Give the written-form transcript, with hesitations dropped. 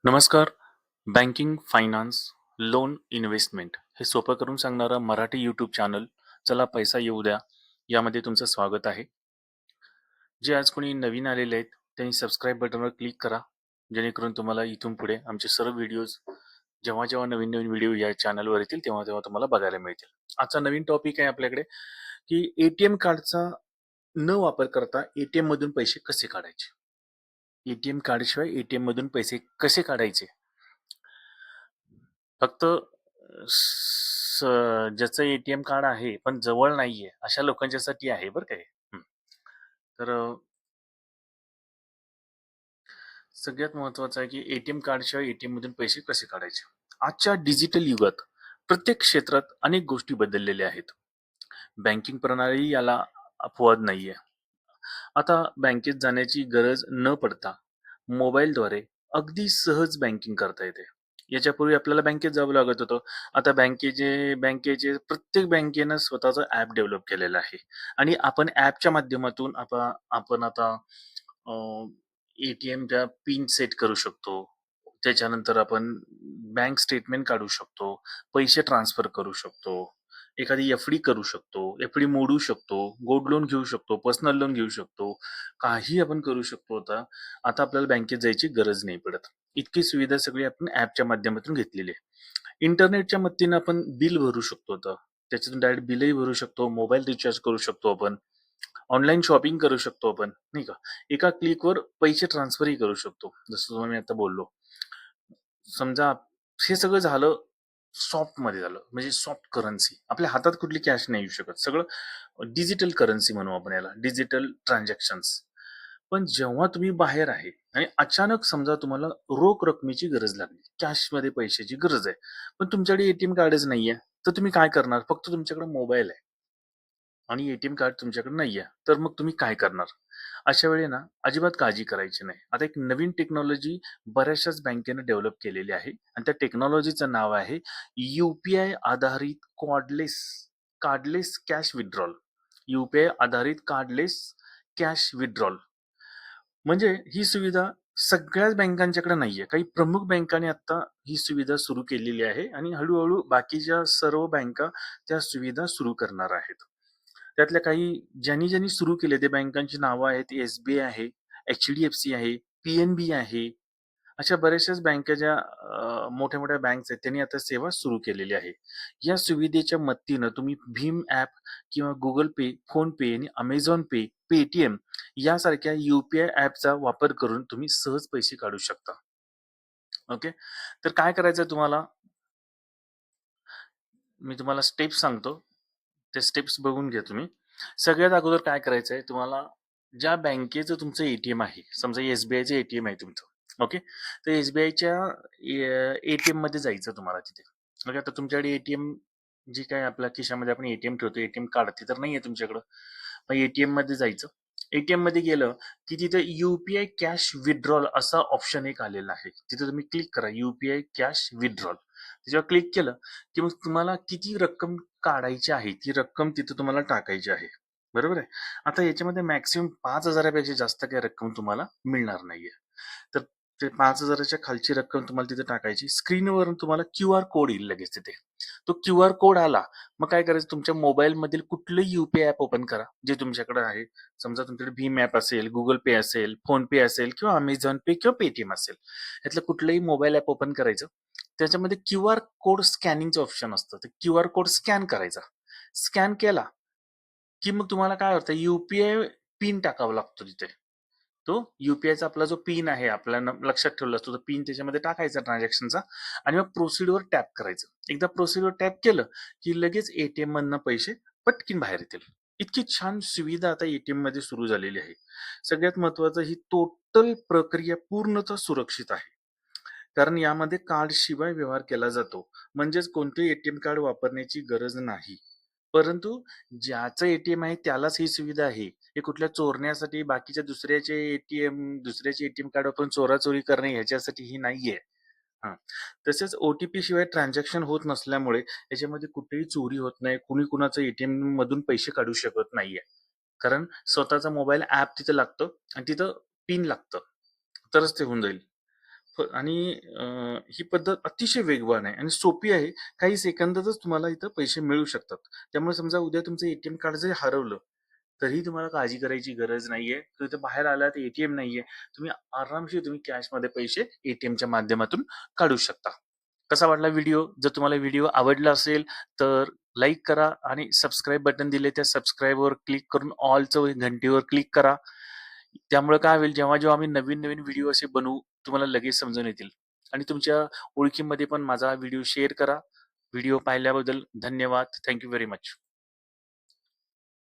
नमस्कार. Banking, finance, loan, investment हे सोपं करून सांगणारं मराठी यूट्यूब चॅनल चला पैसा येऊ द्या यामध्ये तुमचं स्वागत आहे. जे आज कोणी नवीन आलेले आहेत त्यांनी सबस्क्राईब बटनवर क्लिक करा, जेणेकरून तुम्हाला इथून पुढे आमचे सर्व व्हिडिओज जेव्हा जेव्हा नवीन नवीन व्हिडिओ या चॅनलवर येतील तेव्हा तेव्हा तुम्हाला बघायला मिळतील. आजचा नवीन टॉपिक आहे आपल्याकडे की एटीएम कार्डचा न वापर करता एटीएम मधून पैसे कसे काढायचे. एटीएम कार्डशिवाय एटीएम मधून पैसे कसे काढायचे. फक्त ज्याचं एटीएम कार्ड आहे पण जवळ नाहीये अशा लोकांच्यासाठी आहे बरं का हे. तर सगळ्यात महत्वाचं आहे की एटीएम कार्डशिवाय एटीएम मधून पैसे कसे काढायचे. आजच्या डिजिटल युगात प्रत्येक क्षेत्रात अनेक गोष्टी बदललेल्या आहेत. बँकिंग प्रणाली याला अपवाद नाहीये. आता बँकेत जाण्याची गरज न पडता मोबाईलद्वारे अगदी सहज बँकिंग करता येते. याच्यापूर्वी आपल्याला बँकेत जावं लागत होतं. आता बँकेचे प्रत्येक बँकेनं स्वतःचं ॲप डेव्हलप केलेलं आहे आणि आपण ॲपच्या माध्यमातून आपण आता एटीएमच्या पिन सेट करू शकतो. त्याच्यानंतर आपण बँक स्टेटमेंट काढू शकतो, पैसे ट्रान्सफर करू शकतो, एखादी एफ-डी करू शकतो, एफ-डी मोडू शकतो, गोल्ड लोन घेऊ शकतो, पर्सनल लोन घेऊ शकतो. काही आपण करू शकतो आता. आता आपल्याला बँकेत जायची गरज नाही पडत. इतकी सुविधा सगळी आपण ॲपच्या माध्यमातून घेतलेली आहे. इंटरनेटच्या मदतीनं आपण बिल भरू शकतो आता. त्याच्यातून डायरेक्ट बिलही भरू शकतो, मोबाईल रिचार्ज करू शकतो आपण, ऑनलाईन शॉपिंग करू शकतो आपण, नाही का? एका क्लिकवर पैसे ट्रान्सफरही करू शकतो. जसं तुम्हाला मी आता बोललो. समजा हे सगळं झालं सॉफ्टमध्ये झालं, म्हणजे सॉफ्ट करन्सी. आपल्या हातात कुठली कॅश नाही येऊ शकत. सगळं डिजिटल करन्सी म्हणू आपण याला, डिजिटल ट्रान्झॅक्शन्स. पण जेव्हा तुम्ही बाहेर आहे आणि अचानक समजा तुम्हाला रोख रकमेची गरज लागली, कॅशमध्ये पैशाची गरज आहे, पण तुमच्याकडे एटीएम कार्डच नाहीये, तर तुम्ही काय करणार? फक्त तुमच्याकडे मोबाईल आहे आणि एटीएम कार्ड तुमच्याकडे नाहीये, तर मग तुम्ही काय करणार? अशा वेळी ना अजिबात काळजी करायची नाही. आता एक नवीन टेक्नॉलॉजी बऱ्याचशाच बँकेने डेव्हलप केलेली आहे आणि त्या टेक्नॉलॉजीचं नाव आहे यूपीआय आधारित कार्डलेस कॅश विड्रॉल. यूपीआय आधारित कार्डलेस कॅश विड्रॉल. म्हणजे ही सुविधा सगळ्याच बँकांच्याकडे नाहीये. काही प्रमुख बँकांनी आता ही सुविधा सुरू केलेली आहे आणि हळूहळू बाकीच्या सर्व बँका त्या सुविधा सुरू करणार आहेत. त्यातल्या काही ज्यांनी सुरू केले ते बँकांची नावं आहेत. एसबीआय आहे, एचडीएफसी आहे, पीएनबी आहे. अशा बऱ्याचशाच बँका ज्या मोठ्या-मोठ्या बँक्स आहेत त्यांनी आता सेवा सुरू केलेली आहे. या सुविधेच्या मदतीनं तुम्ही भीम ॲप किंवा Google पे, PhonePe आणि Amazon Pay, Paytm यासारख्या यूपीआय ॲपचा वापर करून तुम्ही सहज पैसे काढू शकता. ओके. तर काय करायचं तुम्हाला? मी तुम्हाला स्टेप्स सांगतो. ते स्टेप्स बघून घ्या तुम्ही. सगळ्यात अगोदर काय करायचंय तुम्हाला, ज्या बँकेचं तुमचं एटीएम आहे, समजा एसबीआयचं एटीएम आहे तुमचं. ओके. तर एसबीआयच्या एटीएम मध्ये जायचं तुम्हाला तिथे. ओके. आता तुमच्याकडे एटीएम जी काय आपल्या खिशामध्ये आपण एटीएम ठेवतो, एटीएम कार्ड ते तर नाहीये तुमच्याकडं. मग एटीएम मध्ये जायचं. एटीएम मध्ये गेलं की तिथे यूपीआय कॅश विथड्रॉल असा ऑप्शन एक आलेला आहे. तिथे तुम्ही क्लिक करा, यूपीआय कॅश विथड्रॉल. त्याच्यावर क्लिक केलं की मग तुम्हाला किती रक्कम काढायची आहे ती रक्कम तिथे तुम्हाला टाकायची आहे. बरोबर आहे. आता याच्यामध्ये मॅक्सिमम 5,000 पेक्षा जास्त काही रक्कम तुम्हाला मिळणार नाहीये. तर ते 5,000च्या खालची रक्कम तुम्हाला तिथे टाकायची. स्क्रीनवरून तुम्हाला क्यूआर कोड येईल लगेच तिथे. तो क्यूआर कोड आला, मग काय करायचं, तुमच्या मोबाईल मधील कुठलंही यूपीआय ॲप ओपन करा जे तुमच्याकडे आहे. समजा तुमच्याकडे भीम ॲप असेल, गुगल पे असेल, फोन पे असेल किंवा अमेझॉन पे किंवा पेटीएम असेल. यातलं कुठलंही मोबाईल ॲप ओपन करायचं. त्याच्यामध्ये क्यूआर कोड स्कॅनिंगचं ऑप्शन असतं. ते क्यूआर कोड स्कॅन करायचा. स्कॅन केला की मग तुम्हाला काय होतं, यूपीआय पिन टाकावा लागतो तिथे. तो यूपीआयचा आपला जो पिन आहे, आपल्याला लक्षात ठेवला असतो, तो पिन त्याच्यामध्ये टाकायचा ट्रान्झॅक्शनचा आणि मग प्रोसिडवर टॅप करायचं. एकदा प्रोसिडवर टॅप केलं की लगेच एटीएम मधनं पैसे पटकीन बाहेर येतील. इतकी छान सुविधा आता एटीएम मध्ये सुरू झालेली आहे. सगळ्यात महत्वाचं, ही टोटल प्रक्रिया पूर्णतः सुरक्षित आहे. कारण यामध्ये कार्ड शिवाय व्यवहार केला जातो. म्हणजेच कोणतेही एटीएम कार्ड वापरण्याची गरज नाही. परंतु ज्याचं एटीएम आहे त्यालाच ही सुविधा आहे. हे कुठल्या चोरण्यासाठी, बाकीच्या दुसऱ्याचे एटीएम कार्ड वापरून चोराचोरी करणे ह्याच्यासाठी ही नाहीये. हां. तसेच ओटीपी शिवाय ट्रान्झॅक्शन होत नसल्यामुळे याच्यामध्ये कुठेही चोरी होत नाही. कुणी कुणाचं एटीएम मधून पैसे काढू शकत नाहीये. कारण स्वतःचा मोबाईल ॲप तिथं लागतं आणि तिथं पिन लागतं. तरच ते होऊन जाईल. आणि ही पद्धत अतिशय वेगवान आहे आणि सोपी आहे. काही सेकंदातच तुम्हाला इथं पैसे मिळू शकतात. त्यामुळे समजा उद्या तुमचं एटीएम कार्ड जरी हरवलं, तरीही तुम्हाला काळजी करायची गरज नाहीये. तुम्ही इथं बाहेर आलात, एटीएम नाहीये. तुम्ही आरामशीर कॅशमध्ये पैसे एटीएमच्या माध्यमातून काढू शकता. कसा वाटला व्हिडिओ? जर तुम्हाला व्हिडिओ आवडला असेल, तर लाईक करा आणि सबस्क्राईब बटन दिले त्या सबस्क्राईबवर क्लिक करून ऑलचं घंटीवर क्लिक करा. त्यामुळे काय होईल, जेव्हा आम्ही नवीन-नवीन व्हिडिओ असे बनवू, तुम्हाला लगेच समजून येतील. आणि तुमच्या ओळखीमध्ये पण माझा व्हिडिओ शेअर करा. व्हिडिओ पाहिल्याबद्दल धन्यवाद. Thank you very much.